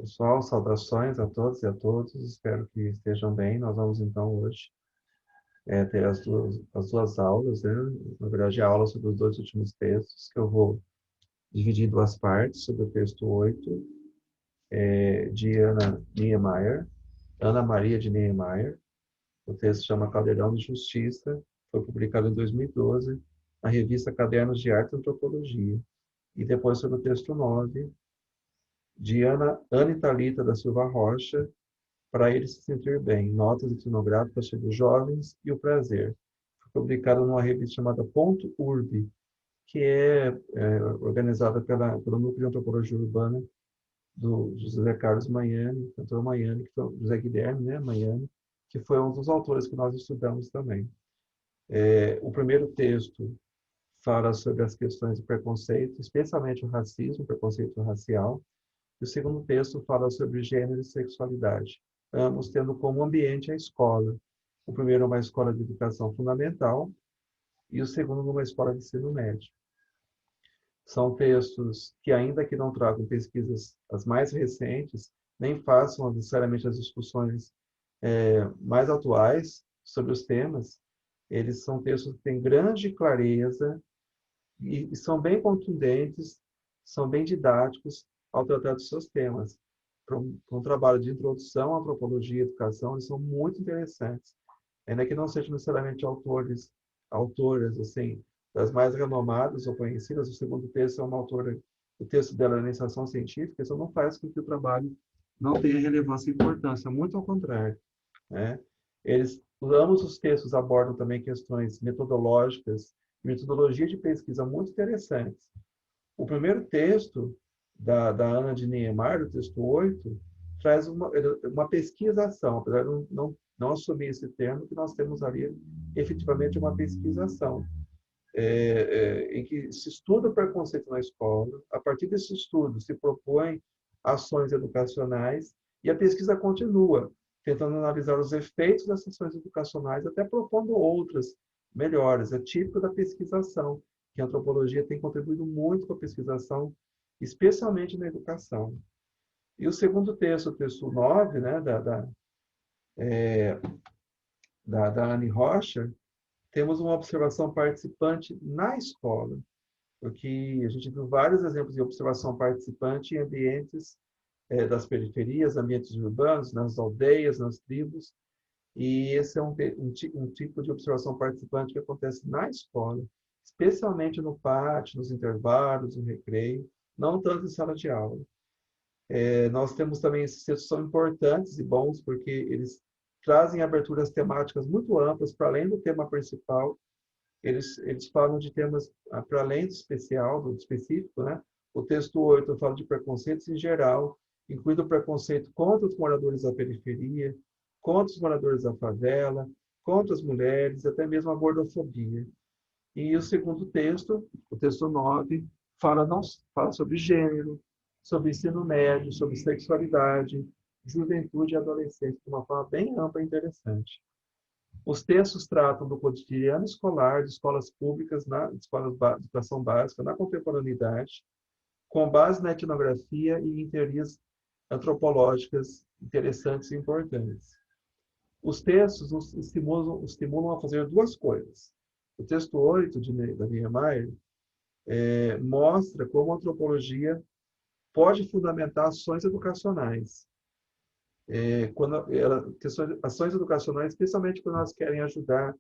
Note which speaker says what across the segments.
Speaker 1: Pessoal, saudações a todos e a todos, espero que estejam bem. Nós vamos então hoje ter as duas aulas, né? Na verdade, a aula sobre os dois últimos textos, que eu vou dividir em duas partes, sobre o texto 8 de Ana Niemeyer, Ana Maria de Niemeyer. O texto chama Caldeirão de Justiça, foi publicado em 2012 na revista Cadernos de Arte e Antropologia. E depois sobre o texto 9 de Ana Italita da Silva Rocha, Para ele se sentir bem, notas etnográficas sobre os jovens e o prazer. Foi publicado numa revista chamada Ponto Urbe, que é organizada pelo Núcleo de Antropologia Urbana do José Carlos Magnani, cantor Magnani, que foi José Guilherme, né, Magnani, que foi um dos autores que nós estudamos também. O primeiro texto fala sobre as questões do preconceito, especialmente o racismo, o preconceito racial. E o segundo texto fala sobre gênero e sexualidade, ambos tendo como ambiente a escola. O primeiro é uma escola de educação fundamental e o segundo numa escola de ensino médio. São textos que, ainda que não tragam pesquisas as mais recentes, nem façam necessariamente as discussões mais atuais sobre os temas, eles são textos que têm grande clareza e são bem contundentes, são bem didáticos ao tratar dos seus temas. Para um trabalho de introdução à antropologia e educação, eles são muito interessantes. Ainda que não sejam necessariamente autoras, assim, das mais renomadas ou conhecidas, o segundo texto é uma autora, o texto dela é iniciação científica, isso não faz com que o trabalho não tenha relevância e importância, muito ao contrário, né? Ambos os textos abordam também questões metodológicas, metodologia de pesquisa muito interessantes. O primeiro texto da Ana de Niemeyer, o texto 8, traz uma pesquisação, apesar de não assumir esse termo, que nós temos ali efetivamente uma pesquisação, em que se estuda o preconceito na escola, a partir desse estudo se propõe ações educacionais e a pesquisa continua, tentando analisar os efeitos dessas ações educacionais, até propondo outras melhores. É típico da pesquisação, que a antropologia tem contribuído muito com a pesquisação, especialmente na educação. E o segundo texto, o texto 9, né, da Anne Rocha, temos uma observação participante na escola, porque a gente viu vários exemplos de observação participante em ambientes das periferias, ambientes urbanos, nas aldeias, nas tribos, e esse é um tipo de observação participante que acontece na escola, especialmente no pátio, nos intervalos, no recreio, não tanto em sala de aula. Nós temos também esses textos são importantes e bons porque eles trazem aberturas temáticas muito amplas para além do tema principal. Eles falam de temas para além do especial, do específico, né? O texto 8 fala de preconceitos em geral, incluindo o preconceito contra os moradores da periferia, contra os moradores da favela, contra as mulheres, até mesmo a gordofobia. E o segundo texto, o texto 9, fala sobre gênero, sobre ensino médio, sobre sexualidade, juventude e adolescência, de uma forma bem ampla e interessante. Os textos tratam do cotidiano escolar, de escolas públicas, de escolas de educação básica, na contemporaneidade, com base na etnografia e em teorias antropológicas interessantes e importantes. Os textos nos estimulam a fazer duas coisas. O texto 8 da Niemeyer mostra como a antropologia pode fundamentar ações educacionais. Ações educacionais, especialmente quando elas querem ajudar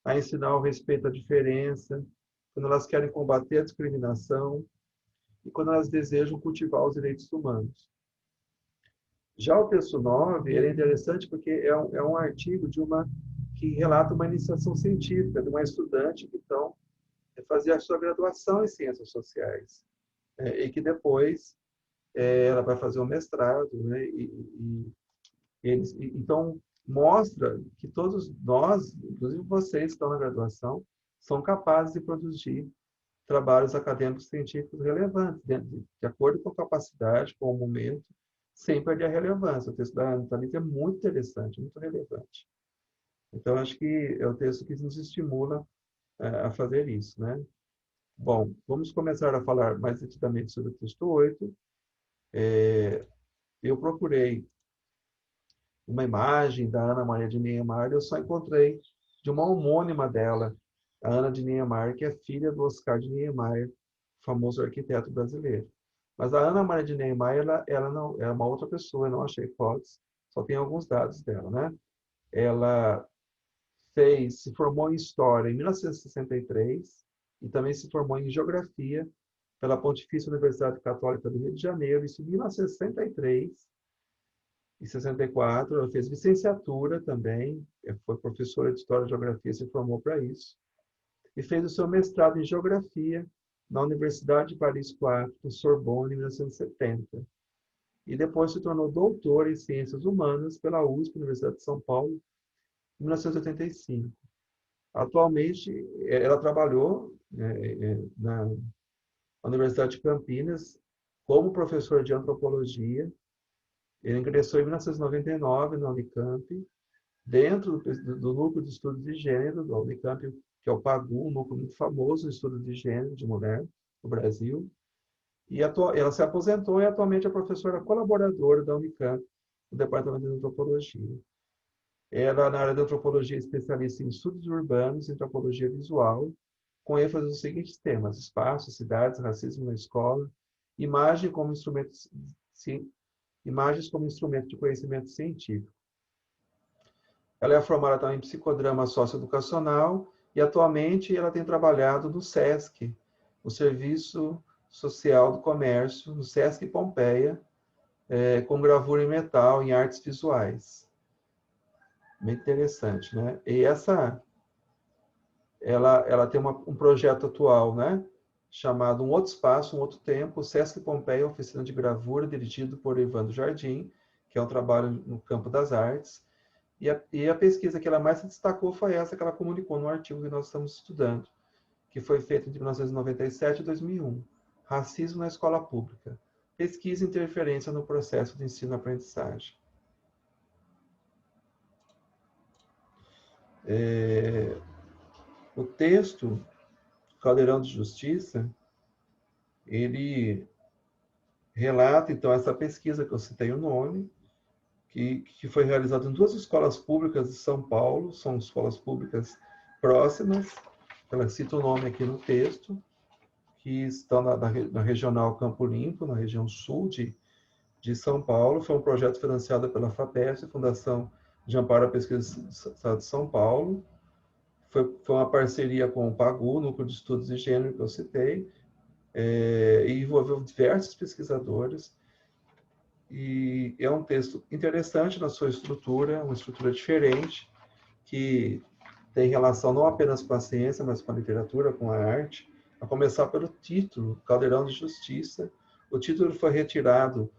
Speaker 1: a ensinar o respeito à diferença, quando elas querem combater a discriminação e quando elas desejam cultivar os direitos humanos. Já o texto 9, ele é interessante porque é um artigo que relata uma iniciação científica de uma estudante que então fazia a sua graduação em ciências sociais e que depois ela vai fazer um mestrado, né? Então mostra que todos nós, inclusive vocês que estão na graduação, são capazes de produzir trabalhos acadêmicos científicos relevantes, de acordo com a capacidade, com o momento, sem perder a relevância. O texto da Anitta é muito interessante, muito relevante. Então, acho que é o texto que nos estimula a fazer isso, né? Bom, vamos começar a falar mais detidamente sobre o texto 8. Eu procurei uma imagem da Ana Maria de Niemeyer, eu só encontrei de uma homônima dela, a Ana de Niemeyer, que é filha do Oscar de Niemeyer, famoso arquiteto brasileiro. Mas a Ana Maria de Niemeyer, ela não, é uma outra pessoa, eu não achei fotos, só tem alguns dados dela, né? Ela se formou em História em 1963 e também se formou em Geografia pela Pontifícia Universidade Católica do Rio de Janeiro, isso em 1963 e 64. Ela fez licenciatura também, foi professora de História e Geografia, se formou para isso. E fez o seu mestrado em Geografia na Universidade de Paris IV, no Sorbonne, em 1970. E depois se tornou doutora em Ciências Humanas pela USP, Universidade de São Paulo, em 1985. Atualmente, ela trabalhou na Universidade de Campinas como professora de antropologia. Ele ingressou em 1999 na Unicamp, dentro do Núcleo de Estudos de Gênero da Unicamp, que é o PAGU, um núcleo muito famoso de estudos de gênero de mulher no Brasil. E ela se aposentou e atualmente é professora colaboradora da Unicamp, no Departamento de Antropologia. Ela, na área de antropologia, é especialista em estudos urbanos e antropologia visual, com ênfase nos seguintes temas: espaço, cidades, racismo na escola, imagem como instrumento, imagens como instrumento de conhecimento científico. Ela é formada também em psicodrama socioeducacional e atualmente ela tem trabalhado no SESC, o Serviço Social do Comércio, no SESC Pompeia, com gravura em metal, em artes visuais. Bem interessante, né? E ela tem um projeto atual, né? Chamado Um Outro Espaço, Um Outro Tempo, SESC Pompeia, oficina de gravura, dirigido por Evandro Jardim, que é um trabalho no campo das artes. E a pesquisa que ela mais se destacou foi essa que ela comunicou no artigo que nós estamos estudando, que foi feita entre 1997 e 2001. Racismo na escola pública. Pesquisa e interferência no processo de ensino-aprendizagem. O texto, Caldeirão de Justiça, ele relata, então, essa pesquisa que eu citei o nome, que foi realizada em 2 escolas públicas de São Paulo, são escolas públicas próximas, ela cita o nome aqui no texto, que estão na regional Campo Limpo, na região sul de São Paulo. Foi um projeto financiado pela FAPESP, Fundação de Amparo à Pesquisa do Estado de São Paulo. Foi uma parceria com o PAGU, Núcleo de Estudos de Gênero, que eu citei, e envolveu diversos pesquisadores. E é um texto interessante na sua estrutura, uma estrutura diferente, que tem relação não apenas com a ciência, mas com a literatura, com a arte, a começar pelo título, Caldeirão de Justiça. O título foi retirado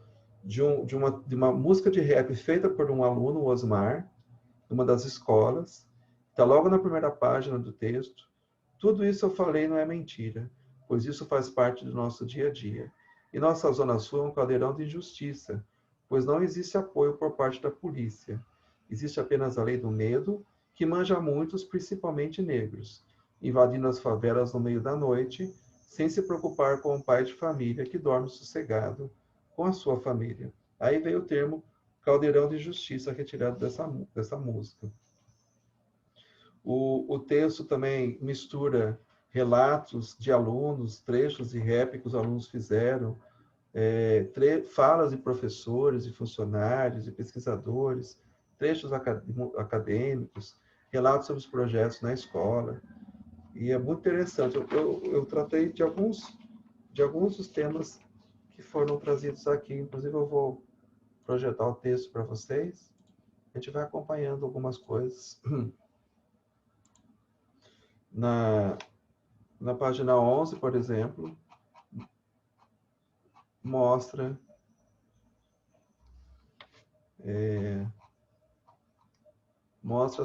Speaker 1: de uma música de rap feita por um aluno, o Osmar, de uma das escolas. Está logo na primeira página do texto. Tudo isso eu falei não é mentira, pois isso faz parte do nosso dia a dia. E nossa Zona Sul é um caldeirão de injustiça, pois não existe apoio por parte da polícia. Existe apenas a lei do medo, que manja muitos, principalmente negros, invadindo as favelas no meio da noite, sem se preocupar com o pai de família que dorme sossegado com a sua família. Aí veio o termo caldeirão de justiça retirado dessa música. O texto também mistura relatos de alunos, trechos de rap que os alunos fizeram, falas de professores, de funcionários, de pesquisadores, trechos acadêmicos, relatos sobre os projetos na escola. E é muito interessante. Eu tratei de alguns dos temas que foram trazidos aqui. Inclusive, eu vou projetar o texto para vocês. A gente vai acompanhando algumas coisas. Na página 11, por exemplo, mostra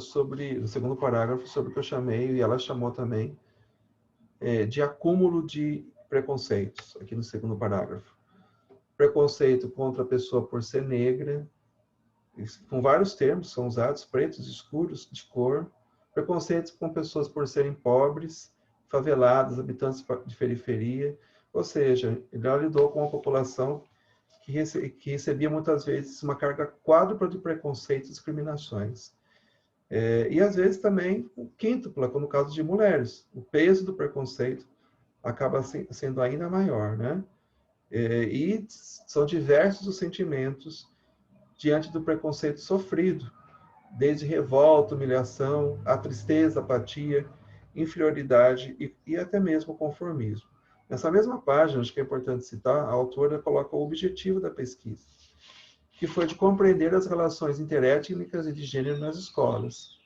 Speaker 1: sobre, no segundo parágrafo, sobre o que eu chamei, e ela chamou também, de acúmulo de preconceitos, aqui no segundo parágrafo. Preconceito contra a pessoa por ser negra, com vários termos são usados, pretos, escuros, de cor. Preconceitos com pessoas por serem pobres, faveladas, habitantes de periferia. Ou seja, ele lidou com uma população que recebia muitas vezes uma carga quádrupla de preconceitos e discriminações. E às vezes também quíntupla, como no caso de mulheres. O peso do preconceito acaba sendo ainda maior, né? E são diversos os sentimentos diante do preconceito sofrido, desde revolta, humilhação, a tristeza, apatia, inferioridade e até mesmo conformismo. Nessa mesma página, acho que é importante citar, a autora coloca o objetivo da pesquisa, que foi de compreender as relações interétnicas e de gênero nas escolas.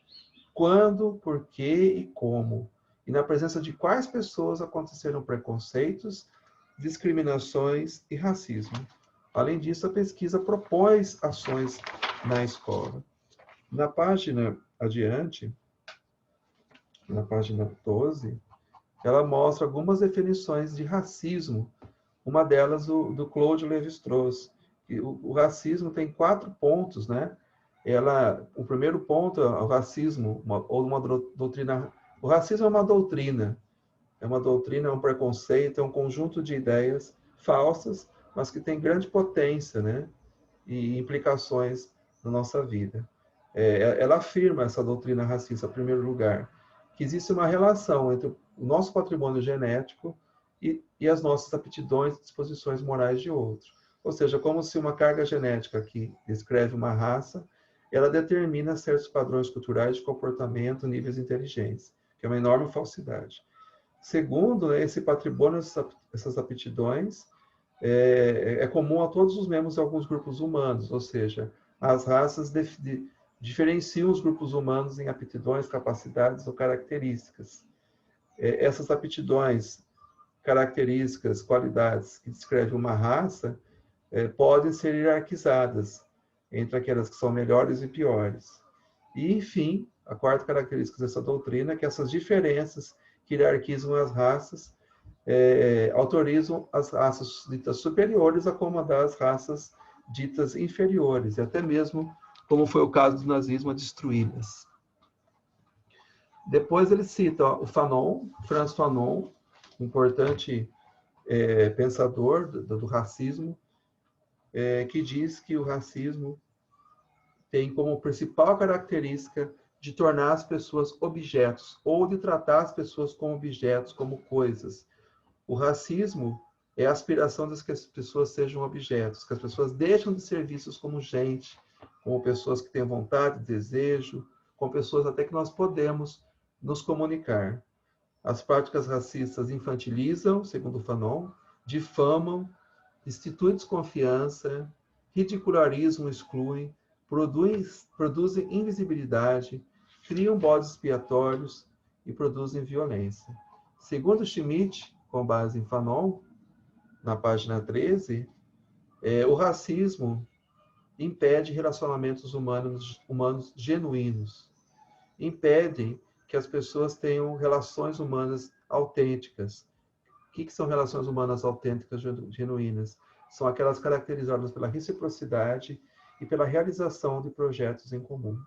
Speaker 1: Quando, por quê e como. E na presença de quais pessoas aconteceram preconceitos, discriminações e racismo. Além disso, a pesquisa propõe ações na escola. Na página adiante, na página 12, ela mostra algumas definições de racismo. Uma delas, do Claude Lévi-Strauss. O racismo tem 4 pontos, né? O primeiro ponto é o racismo, ou uma doutrina. O racismo é uma doutrina, é um preconceito, é um conjunto de ideias falsas, mas que tem grande potência, né? E implicações na nossa vida. Ela afirma, essa doutrina racista, em primeiro lugar, que existe uma relação entre o nosso patrimônio genético e as nossas aptidões e disposições morais de outro. Ou seja, como se uma carga genética que descreve uma raça, ela determina certos padrões culturais de comportamento, níveis de inteligência, que é uma enorme falsidade. Segundo, né, esse patrimônio, essas aptidões, é comum a todos os membros de alguns grupos humanos, ou seja, as raças diferenciam os grupos humanos em aptidões, capacidades ou características. Essas aptidões, características, qualidades que descrevem uma raça podem ser hierarquizadas entre aquelas que são melhores e piores. E, enfim, a quarta característica dessa doutrina é que essas diferenças que hierarquizam as raças autorizam as raças ditas superiores a comandar as raças ditas inferiores, e até mesmo, como foi o caso do nazismo, a destruí-las. Depois ele cita o Fanon, Frantz Fanon, importante pensador do racismo, que diz que o racismo tem como principal característica de tornar as pessoas objetos, ou de tratar as pessoas como objetos, como coisas. O racismo é a aspiração de que as pessoas sejam objetos, que as pessoas deixam de ser vistas como gente, como pessoas que têm vontade, desejo, como pessoas até que nós podemos nos comunicar. As práticas racistas infantilizam, segundo Fanon, difamam, instituem desconfiança, ridicularizam, excluem, produzem invisibilidade, criam bodes expiatórios e produzem violência. Segundo Schmidt, com base em Fanon, na página 13, o racismo impede relacionamentos humanos genuínos, impede que as pessoas tenham relações humanas autênticas. O que são relações humanas autênticas genuínas? São aquelas caracterizadas pela reciprocidade e pela realização de projetos em comum.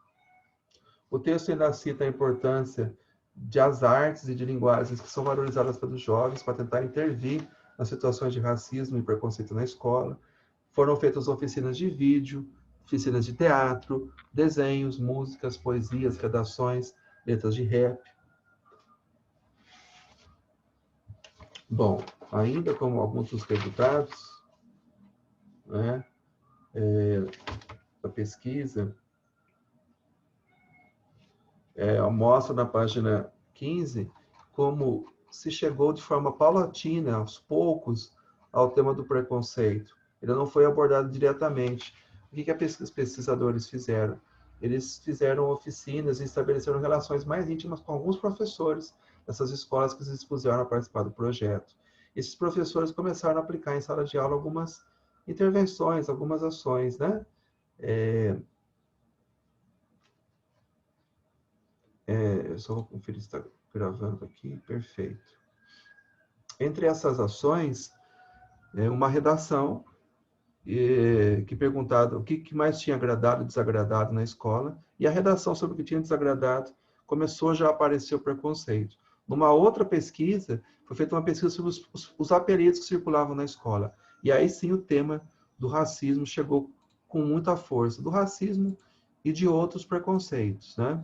Speaker 1: O texto ainda cita a importância das artes e de linguagens que são valorizadas pelos jovens para tentar intervir nas situações de racismo e preconceito na escola. Foram feitas oficinas de vídeo, oficinas de teatro, desenhos, músicas, poesias, redações, letras de rap. Bom, ainda como alguns dos resultados, né, da pesquisa, mostra na página 15 como se chegou de forma paulatina, aos poucos, ao tema do preconceito. Ele não foi abordado diretamente. O que os pesquisadores fizeram? Eles fizeram oficinas e estabeleceram relações mais íntimas com alguns professores dessas escolas que se dispuseram a participar do projeto. Esses professores começaram a aplicar em sala de aula algumas intervenções, algumas ações, né? Eu só vou conferir se está gravando aqui. Perfeito. Entre essas ações, uma redação que perguntava o que mais tinha agradado e desagradado na escola, e a redação sobre o que tinha desagradado começou já a aparecer o preconceito. Numa outra pesquisa, foi feita uma pesquisa sobre os apelidos que circulavam na escola. E aí sim o tema do racismo chegou com muita força, do racismo e de outros preconceitos, né?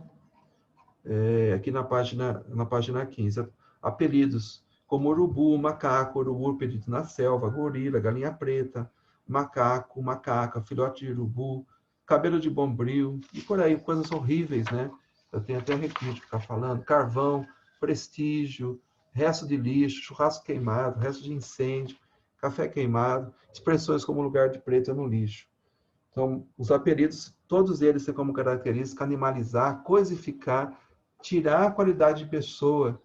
Speaker 1: Aqui na página 15, apelidos como urubu, macaco, urubu perdido na selva, gorila, galinha preta, macaco, macaca, filhote de urubu, cabelo de bombril, e por aí, coisas horríveis, né? Eu tenho até arrepio de ficar falando, carvão, prestígio, resto de lixo, churrasco queimado, resto de incêndio, café queimado, expressões como lugar de preto é no lixo. Então, os apelidos, todos eles têm como característica animalizar, coisificar, tirar a qualidade de pessoa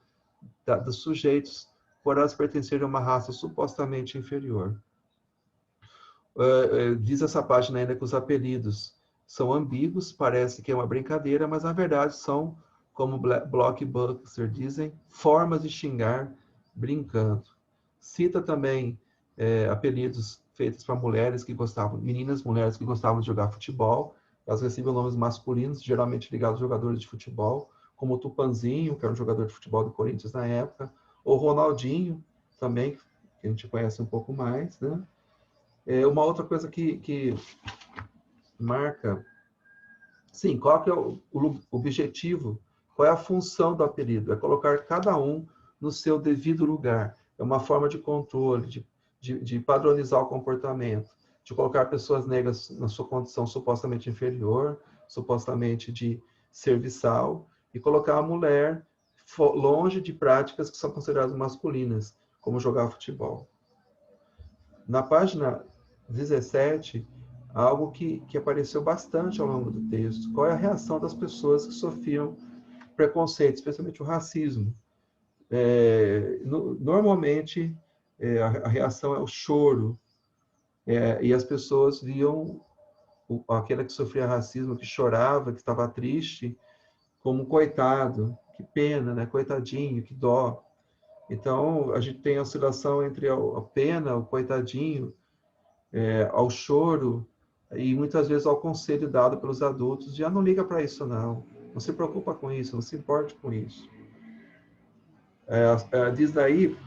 Speaker 1: dos sujeitos por elas pertencerem a uma raça supostamente inferior. Diz essa página ainda que os apelidos são ambíguos, parece que é uma brincadeira, mas na verdade são, como Blockbuster dizem, formas de xingar brincando. Cita também apelidos feitos para mulheres que gostavam, meninas, mulheres que gostavam de jogar futebol. Elas recebiam nomes masculinos, geralmente ligados a jogadores de futebol, como o Tupanzinho, que era um jogador de futebol do Corinthians na época, ou Ronaldinho, também, que a gente conhece um pouco mais, né? Uma outra coisa que marca, sim, qual que é o objetivo, qual é a função do apelido? É colocar cada um no seu devido lugar. É uma forma de controle, de padronizar o comportamento, de colocar pessoas negras na sua condição supostamente inferior, supostamente de serviçal, e colocar a mulher longe de práticas que são consideradas masculinas, como jogar futebol. Na página 17, algo que apareceu bastante ao longo do texto. Qual é a reação das pessoas que sofriam preconceito, especialmente o racismo? Normalmente, a reação é o choro, e as pessoas viam aquela que sofria racismo, que chorava, que estava triste, como coitado, que pena, né? Coitadinho, que dó. Então, a gente tem a oscilação entre a pena, o coitadinho, ao choro e muitas vezes ao conselho dado pelos adultos de não liga para isso não se preocupa com isso, não se importe com isso. Diz daí,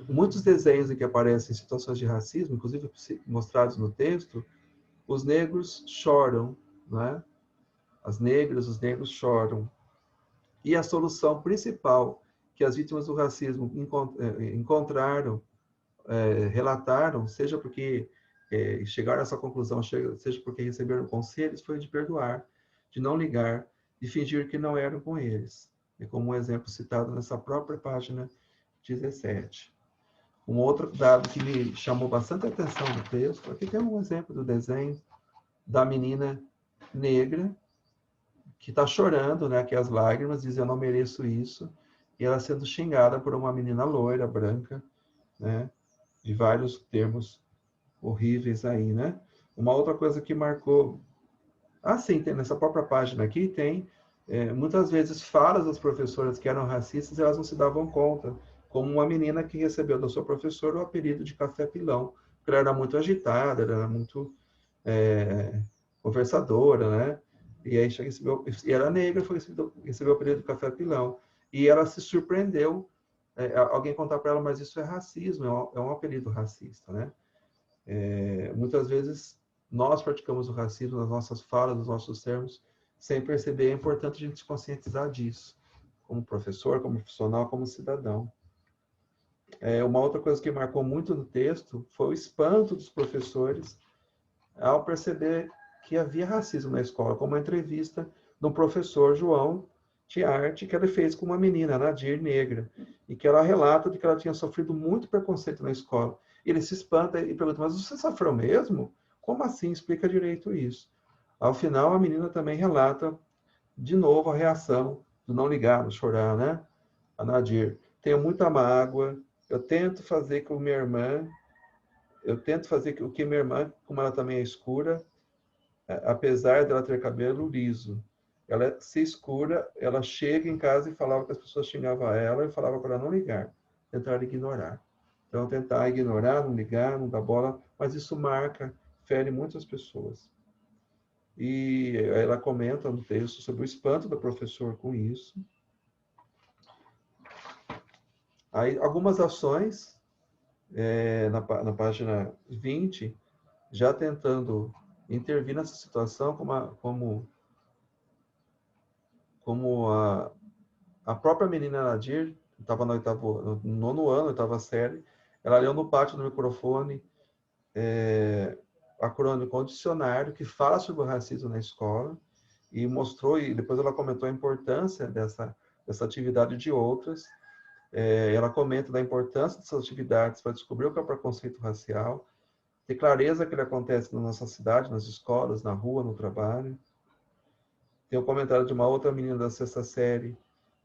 Speaker 1: muitos desenhos em que aparecem situações de racismo, inclusive mostrados no texto, os negros choram, né? As negras, os negros choram. E a solução principal que as vítimas do racismo encontraram, relataram, seja porque chegaram a essa conclusão, seja porque receberam conselhos, foi de perdoar, de não ligar, de fingir que não eram com eles. É como um exemplo citado nessa própria página 17. Um outro dado que me chamou bastante atenção no texto, aqui tem um exemplo do desenho da menina negra que está chorando, né, que as lágrimas, diz eu não mereço isso, e ela sendo xingada por uma menina loira, branca, né, de vários termos horríveis aí, né? Uma outra coisa que marcou... sim, tem nessa própria página aqui, tem muitas vezes falas das professoras que eram racistas e elas não se davam conta, como uma menina que recebeu da sua professora o apelido de café pilão, porque ela era muito agitada, ela era muito conversadora, né? E aí recebeu, e era negra, recebeu o apelido de café pilão. E ela se surpreendeu, alguém contar para ela, mas isso é racismo, é um apelido racista, né? Muitas vezes nós praticamos o racismo nas nossas falas, nos nossos termos, sem perceber. É importante a gente se conscientizar disso, como professor, como profissional, como cidadão. Uma outra coisa que marcou muito no texto foi o espanto dos professores ao perceber que havia racismo na escola, como uma entrevista de um professor, João, de arte, que ele fez com uma menina, Nadir, negra, e que ela relata de que ela tinha sofrido muito preconceito na escola. Ele se espanta e pergunta, mas você sofreu mesmo? Como assim? Explica direito isso. Ao final, a menina também relata de novo a reação do não ligar, do chorar, né? A Nadir. Tenho muita mágoa, eu tento fazer com minha irmã, o que minha irmã, como ela também é escura, apesar dela ter cabelo liso, ela se escura, ela chega em casa e falava que as pessoas xingavam ela e falava para ela não ligar, tentar ignorar. Então, tentar ignorar, não ligar, não dar bola, mas isso marca, fere muitas pessoas. E ela comenta no texto sobre o espanto do professor com isso. Aí, algumas ações, na página 20, já tentando intervir nessa situação, como a própria menina Nadir, estava no nono ano, oitava série, ela leu no pátio do microfone a crônica, um dicionário que fala sobre o racismo na escola, e mostrou, e depois ela comentou a importância dessa atividade de outras. Ela comenta da importância dessas atividades para descobrir o que é o preconceito racial, ter clareza que ele acontece na nossa cidade, nas escolas, na rua, no trabalho. Tem um comentário de uma outra menina da sexta série,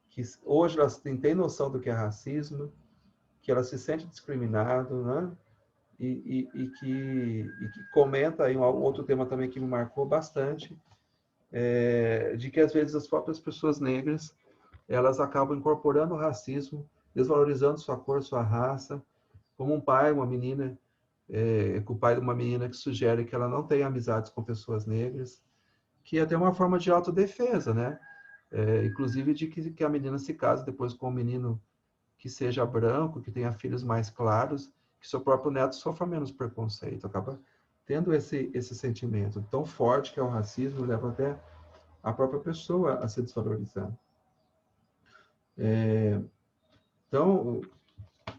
Speaker 1: que hoje ela tem noção do que é racismo, que ela se sente discriminada, né? E que comenta aí um outro tema também que me marcou bastante, de que às vezes as próprias pessoas negras elas acabam incorporando o racismo, desvalorizando sua cor, sua raça, como um pai, uma menina, com o pai de uma menina que sugere que ela não tenha amizades com pessoas negras, que é até uma forma de autodefesa, né? Inclusive de que a menina se case depois com um menino que seja branco, que tenha filhos mais claros, que seu próprio neto sofra menos preconceito, acaba tendo esse sentimento tão forte que é o racismo, leva até a própria pessoa a se desvalorizar. Então,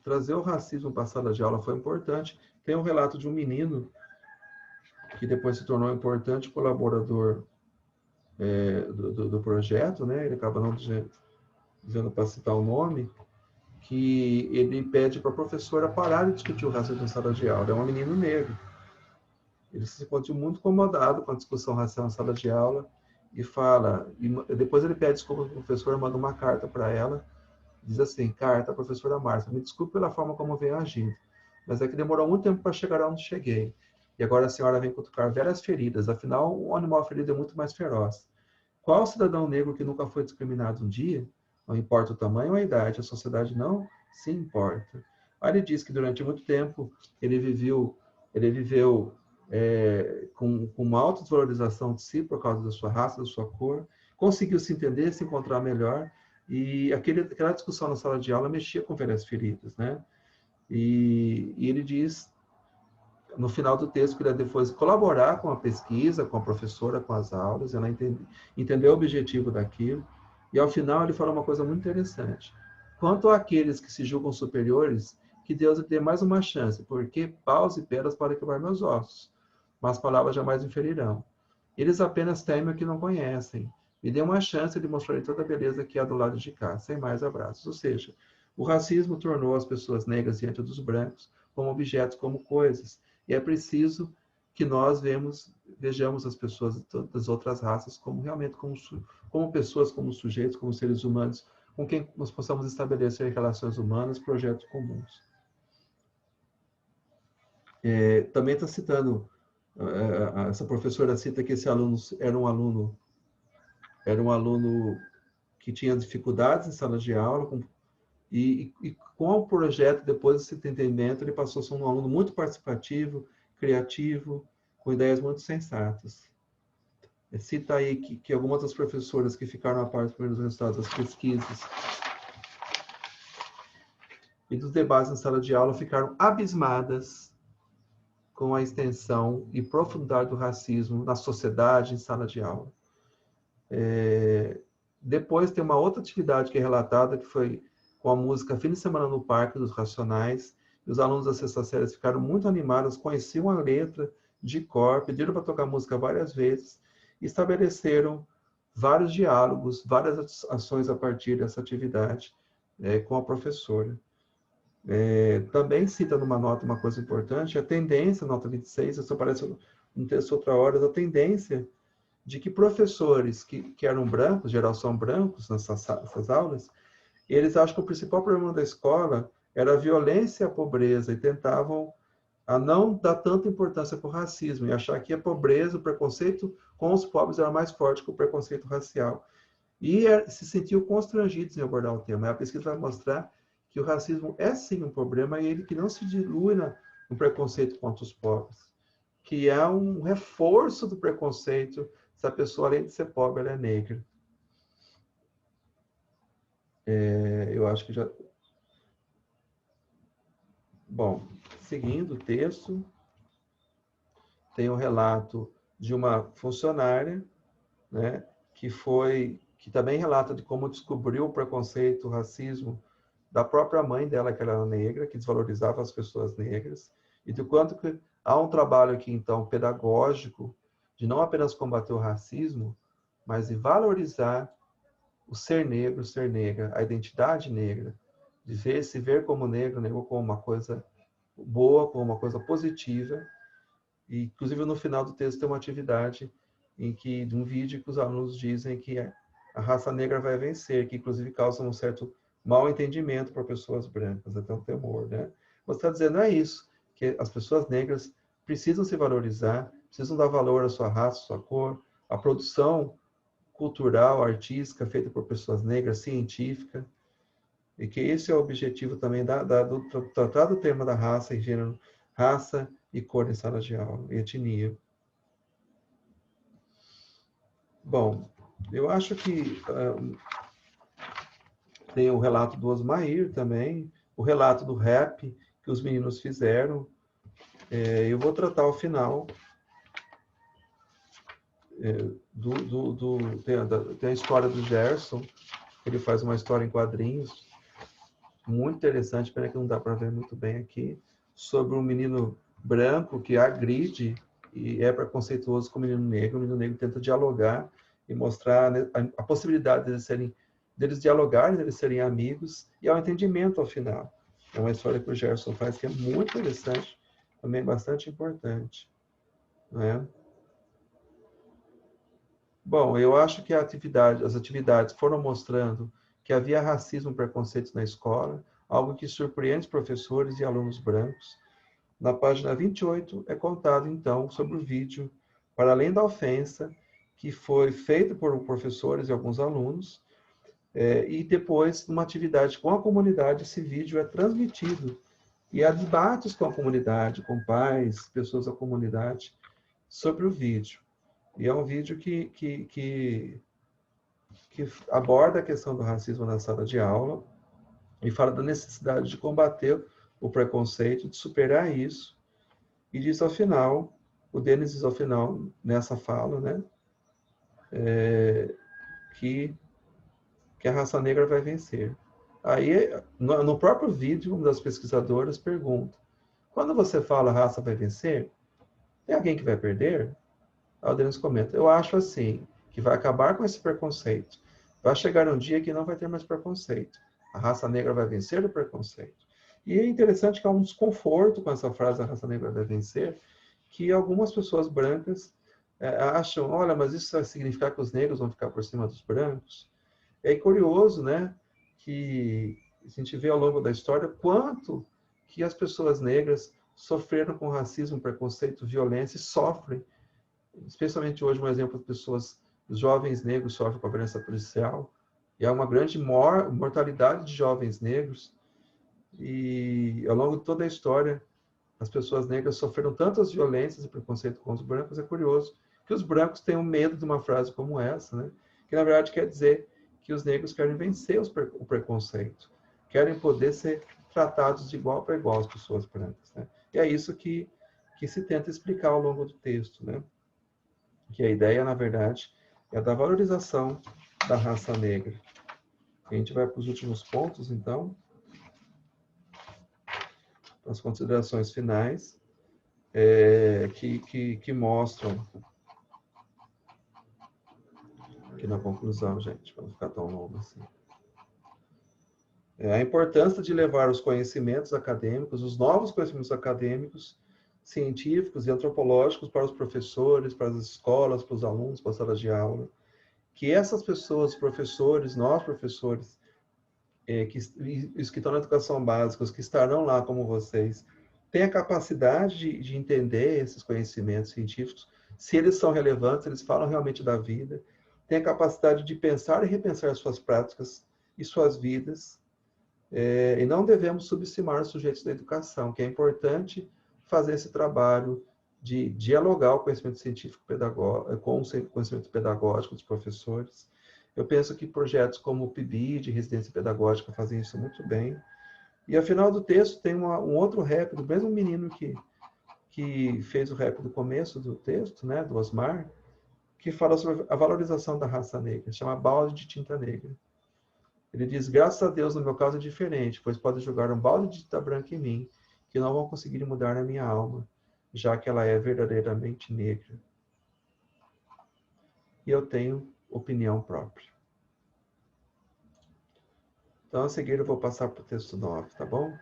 Speaker 1: trazer o racismo para a sala de aula foi importante. Tem um relato de um menino que depois se tornou um importante colaborador do projeto, né? Ele acaba não dizendo para citar o nome, que ele pede para a professora parar de discutir o racismo na sala de aula. É um menino negro. Ele se sentiu muito incomodado com a discussão racial na sala de aula e fala, e depois ele pede desculpa para a professora, manda uma carta para ela, diz assim: carta, professora Márcia, me desculpe pela forma como venho agindo, mas é que demorou muito tempo para chegar onde cheguei. E agora a senhora vem cutucar velhas feridas, afinal, um animal ferido é muito mais feroz. Qual cidadão negro que nunca foi discriminado um dia? Não importa o tamanho ou a idade, a sociedade não se importa. Aí ele diz que durante muito tempo ele viveu com uma alta desvalorização de si por causa da sua raça, da sua cor, conseguiu se entender, se encontrar melhor, e aquela discussão na sala de aula mexia com velhas feridas, né? E ele diz no final do texto que ele depois colaborar com a pesquisa, com a professora, com as aulas, ela entendeu o objetivo daquilo, e ao final ele fala uma coisa muito interessante. Quanto àqueles que se julgam superiores, que Deus lhe dê mais uma chance, porque paus e pedras podem quebrar meus ossos, mas palavras jamais me ferirão. Eles apenas temem o que não conhecem. Me dê uma chance de mostrar toda a beleza que há do lado de cá, sem mais abraços. Ou seja, o racismo tornou as pessoas negras diante dos brancos como objetos, como coisas. E é preciso que nós vejamos as pessoas das outras raças como realmente como pessoas, como sujeitos, como seres humanos, com quem nós possamos estabelecer relações humanas, projetos comuns. Também está citando, essa professora cita que esse aluno era um aluno que tinha dificuldades em sala de aula, e com o projeto, depois desse entendimento, ele passou a ser um aluno muito participativo, criativo, com ideias muito sensatas. Cita aí que algumas das professoras que ficaram a par dos primeiros resultados das pesquisas e dos debates em sala de aula ficaram abismadas com a extensão e profundidade do racismo na sociedade em sala de aula. Depois tem uma outra atividade que é relatada, que foi com a música Fim de Semana no Parque dos Racionais, e os alunos da sexta série ficaram muito animados, conheciam a letra de cor, pediram para tocar música várias vezes, e estabeleceram vários diálogos, várias ações a partir dessa atividade com a professora. Também cita numa nota uma coisa importante, a tendência, nota 26, isso aparece no texto outra hora, a tendência de que professores que eram brancos, geral são brancos nessas aulas, eles acham que o principal problema da escola era a violência e a pobreza, e tentavam a não dar tanta importância para o racismo, e achar que a pobreza, o preconceito com os pobres era mais forte que o preconceito racial. E se sentiu constrangidos em abordar o tema. A pesquisa vai mostrar que o racismo é sim um problema, e ele que não se dilui no preconceito contra os pobres, que é um reforço do preconceito se a pessoa, além de ser pobre, ela é negra. Eu acho que já... Bom, seguindo o texto, tem o relato de uma funcionária, né, que também relata de como descobriu o preconceito, o racismo da própria mãe dela, que era negra, que desvalorizava as pessoas negras, e do quanto que há um trabalho aqui, então, pedagógico, de não apenas combater o racismo, mas de valorizar o ser negro, o ser negra, a identidade negra, de se ver como negro, negro como uma coisa boa, como uma coisa positiva. E, inclusive, no final do texto tem uma atividade de um vídeo que os alunos dizem que a raça negra vai vencer, que inclusive causa um certo mal entendimento para pessoas brancas, até um temor, né? Você está dizendo é isso, que as pessoas negras precisam se valorizar, precisam dar valor à sua raça, à sua cor, à produção cultural, artística, feita por pessoas negras, científica, e que esse é o objetivo também do tratar do tema da raça e gênero, raça e cor em sala de aula, e etnia. Bom, eu acho que tem o relato do Osmair também, o relato do rap que os meninos fizeram. Eu vou tratar ao final tem a história do Gerson, ele faz uma história em quadrinhos, muito interessante, pena que não dá para ver muito bem aqui, sobre um menino branco que agride e é preconceituoso com o menino negro tenta dialogar e mostrar, né, a possibilidade deles dialogarem, deles serem amigos, e ao entendimento ao final. É uma história que o Gerson faz que é muito interessante, também bastante importante, né? Bom, eu acho que as atividades foram mostrando que havia racismo e preconceito na escola, algo que surpreende professores e alunos brancos. Na página 28 é contado, então, sobre o vídeo, para além da ofensa, que foi feito por professores e alguns alunos, e depois, numa atividade com a comunidade, esse vídeo é transmitido. E há debates com a comunidade, com pais, pessoas da comunidade, sobre o vídeo. E é um vídeo que aborda a questão do racismo na sala de aula e fala da necessidade de combater o preconceito, de superar isso. E diz ao final, o Denis diz ao final, nessa fala, né, que, que a raça negra vai vencer. Aí, no próprio vídeo, uma das pesquisadoras pergunta, quando você fala a raça vai vencer, tem alguém que vai perder? Aí o Denis comenta, eu acho assim, que vai acabar com esse preconceito. Vai chegar um dia que não vai ter mais preconceito. A raça negra vai vencer o preconceito. E é interessante que há um desconforto com essa frase, a raça negra vai vencer, que algumas pessoas brancas acham, olha, mas isso vai significar que os negros vão ficar por cima dos brancos? É curioso, né, que a gente vê ao longo da história quanto que as pessoas negras sofreram com racismo, preconceito, violência e sofrem. Especialmente hoje, um exemplo de pessoas, os jovens negros sofrem com a violência policial, e há uma grande mortalidade de jovens negros, e ao longo de toda a história, as pessoas negras sofreram tantas violências e preconceito com os brancos. É curioso que os brancos tenham medo de uma frase como essa, né? Que na verdade quer dizer que os negros querem vencer o preconceito, querem poder ser tratados de igual para igual as pessoas brancas, né? E é isso que se tenta explicar ao longo do texto, né? Que a ideia, na verdade, é da valorização da raça negra. A gente vai para os últimos pontos, então, as considerações finais, que mostram, aqui na conclusão, gente, para não ficar tão longo assim, a importância de levar os conhecimentos acadêmicos, os novos conhecimentos acadêmicos, científicos e antropológicos para os professores, para as escolas, para os alunos, para as salas de aula, que essas pessoas, professores, nós professores, os que estão na educação básica, os que estarão lá como vocês, têm a capacidade de entender esses conhecimentos científicos, se eles são relevantes, eles falam realmente da vida, têm a capacidade de pensar e repensar suas práticas e suas vidas, e não devemos subestimar os sujeitos da educação, que é importante fazer esse trabalho de dialogar o conhecimento científico pedagógico, com o conhecimento pedagógico dos professores. Eu penso que projetos como o PIBID, de residência pedagógica, fazem isso muito bem. E, ao final do texto, tem um outro rap do mesmo menino que que fez o rap do começo do texto, né, do Osmar, que fala sobre a valorização da raça negra, chama Balde de Tinta Negra. Ele diz: graças a Deus, no meu caso é diferente, pois pode jogar um balde de tinta branca em mim, que não vão conseguir mudar a minha alma, já que ela é verdadeiramente negra. E eu tenho opinião própria. Então, a seguir, eu vou passar para o texto 9, tá bom?